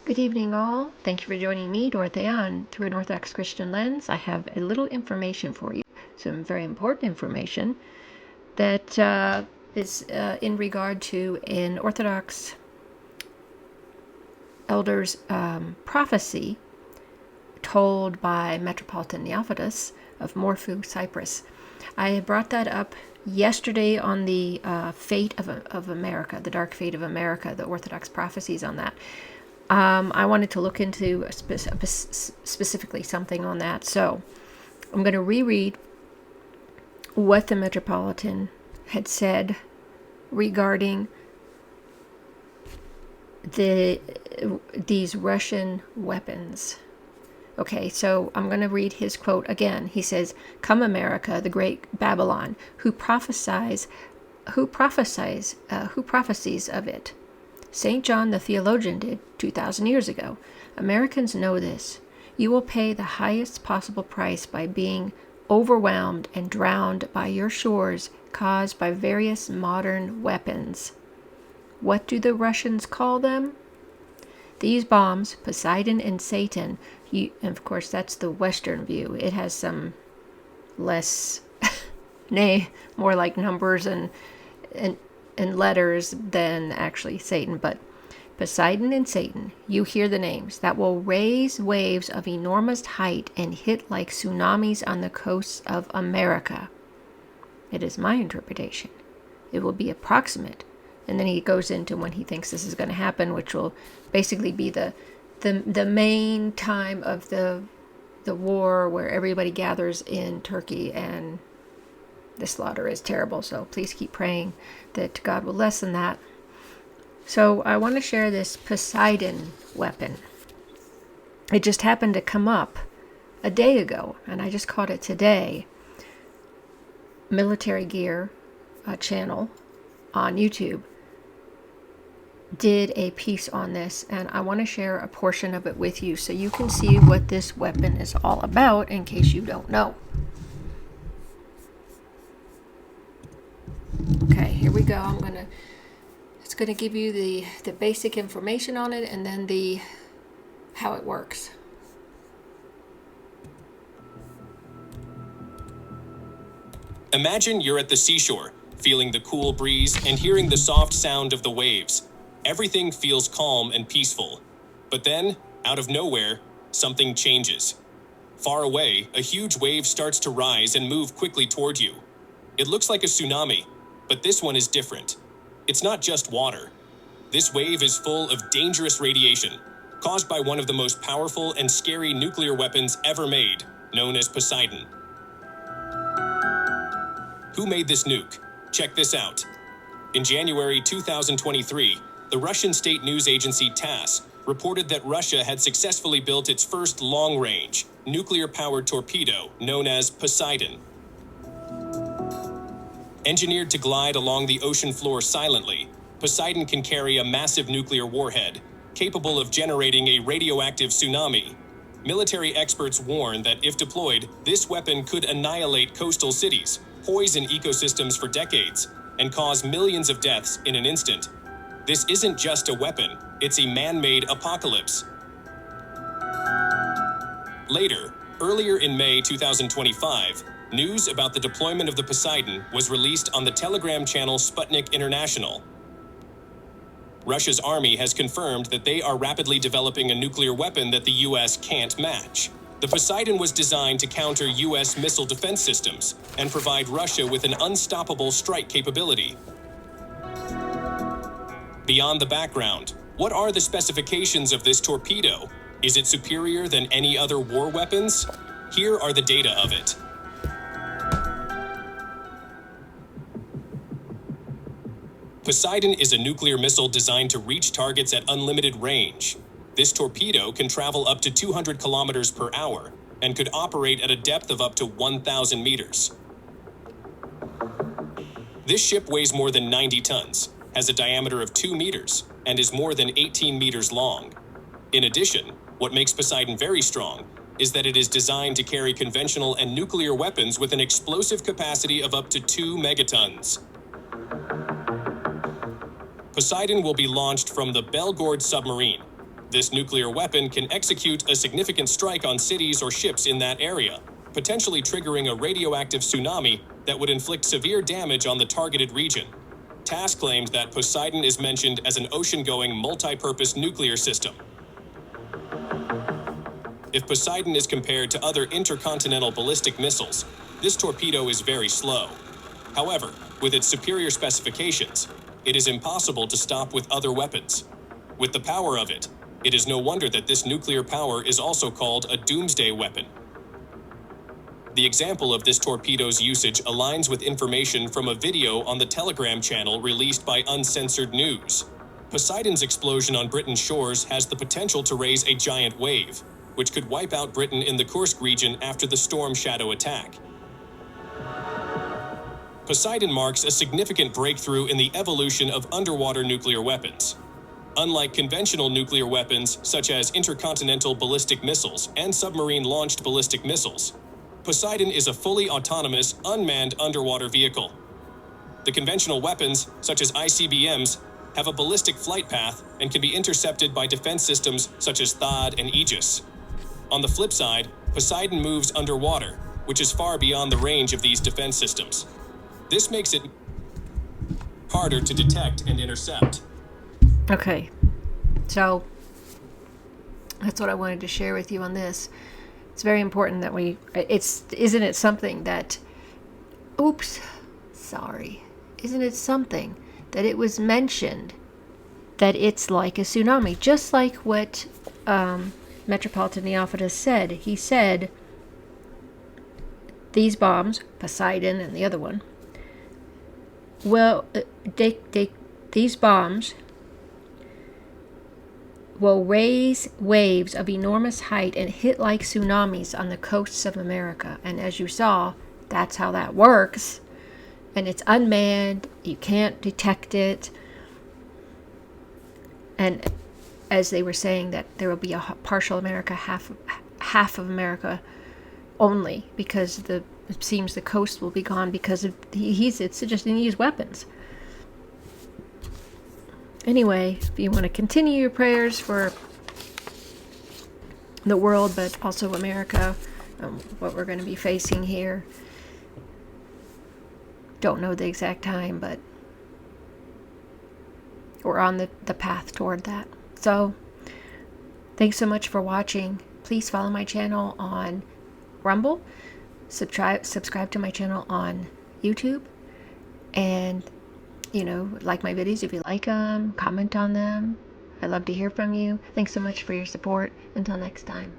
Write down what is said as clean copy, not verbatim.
Good evening, all. Thank you for joining me, Dorothea, on Through an Orthodox Christian Lens. I have a little information for you, some very important information that is in regard to an Orthodox elder's prophecy told by Metropolitan Neophytus of Morphu, Cyprus. I brought that up yesterday on the fate of America, the dark fate of America, the Orthodox prophecies on that. I wanted to look into specifically something on that. So I'm going to reread what the Metropolitan had said regarding these Russian weapons. Okay, so I'm going to read his quote again. He says, "Come, America, the great Babylon, who prophesies of it. St. John the theologian did 2,000 years ago. Americans know this. You will pay the highest possible price by being overwhelmed and drowned by your shores caused by various modern weapons. What do the Russians call them? These bombs, Poseidon and Satan," and of course that's the Western view. It has some less, more like numbers and letters than actually Satan, but Poseidon and Satan, you hear the names, that will raise waves of enormous height and hit like tsunamis on the coasts of America. It is my interpretation. It will be approximate. And then he goes into when he thinks this is going to happen, which will basically be the main time of the war where everybody gathers in Turkey, and the slaughter is terrible. So please keep praying that God will lessen that. So I want to share this Poseidon weapon. It just happened to come up a day ago, and I just caught it today. Military Gear channel on YouTube did a piece on this, and I want to share a portion of it with you so you can see what this weapon is all about in case you don't know. Okay, here we go. It's going to give you the basic information on it and then how it works. Imagine you're at the seashore, feeling the cool breeze and hearing the soft sound of the waves. Everything feels calm and peaceful. But then, out of nowhere, something changes. Far away, a huge wave starts to rise and move quickly toward you. It looks like a tsunami, but this one is different. It's not just water. This wave is full of dangerous radiation, caused by one of the most powerful and scary nuclear weapons ever made, known as Poseidon. Who made this nuke? Check this out. In January 2023, the Russian state news agency TASS reported that Russia had successfully built its first long-range, nuclear-powered torpedo known as Poseidon. Engineered to glide along the ocean floor silently, Poseidon can carry a massive nuclear warhead, capable of generating a radioactive tsunami. Military experts warn that if deployed, this weapon could annihilate coastal cities, poison ecosystems for decades, and cause millions of deaths in an instant. This isn't just a weapon, it's a man-made apocalypse. Earlier in May 2025, news about the deployment of the Poseidon was released on the Telegram channel Sputnik International. Russia's army has confirmed that they are rapidly developing a nuclear weapon that the U.S. can't match. The Poseidon was designed to counter U.S. missile defense systems and provide Russia with an unstoppable strike capability. Beyond the background, what are the specifications of this torpedo? Is it superior than any other war weapons? Here are the data of it. Poseidon is a nuclear missile designed to reach targets at unlimited range. This torpedo can travel up to 200 kilometers per hour and could operate at a depth of up to 1,000 meters. This ship weighs more than 90 tons, has a diameter of 2 meters, and is more than 18 meters long. In addition, what makes Poseidon very strong is that it is designed to carry conventional and nuclear weapons with an explosive capacity of up to 2 megatons. Poseidon will be launched from the Belgorod submarine. This nuclear weapon can execute a significant strike on cities or ships in that area, potentially triggering a radioactive tsunami that would inflict severe damage on the targeted region. TASS claimed that Poseidon is mentioned as an ocean-going multi-purpose nuclear system. If Poseidon is compared to other intercontinental ballistic missiles, this torpedo is very slow. However, with its superior specifications, it is impossible to stop with other weapons. With the power of it, it is no wonder that this nuclear power is also called a doomsday weapon. The example of this torpedo's usage aligns with information from a video on the Telegram channel released by Uncensored News. Poseidon's explosion on Britain's shores has the potential to raise a giant wave, which could wipe out Britain in the Kursk region after the storm shadow attack. Poseidon marks a significant breakthrough in the evolution of underwater nuclear weapons. Unlike conventional nuclear weapons such as intercontinental ballistic missiles and submarine-launched ballistic missiles, Poseidon is a fully autonomous, unmanned underwater vehicle. The conventional weapons, such as ICBMs, have a ballistic flight path and can be intercepted by defense systems such as THAAD and Aegis. On the flip side, Poseidon moves underwater, which is far beyond the range of these defense systems. This makes it harder to detect and intercept. Okay, so that's what I wanted to share with you on this. It's very important that isn't it something that, isn't it something that it was mentioned that it's like a tsunami, just like what Metropolitan Neophytus said. He said these bombs, Poseidon and the other one, these bombs will raise waves of enormous height and hit like tsunamis on the coasts of America. And as you saw, that's how that works. And it's unmanned. You can't detect it. And as they were saying, that there will be a partial America, half of America only, because it seems the coast will be gone because of it's suggesting he used weapons. Anyway, if you want to continue your prayers for the world, but also America, what we're going to be facing here. Don't know the exact time, but we're on the path toward that. So, thanks so much for watching. Please follow my channel on Rumble. Subscribe to my channel on YouTube. And like my videos if you like them, comment on them. I'd love to hear from you. Thanks so much for your support. Until next time.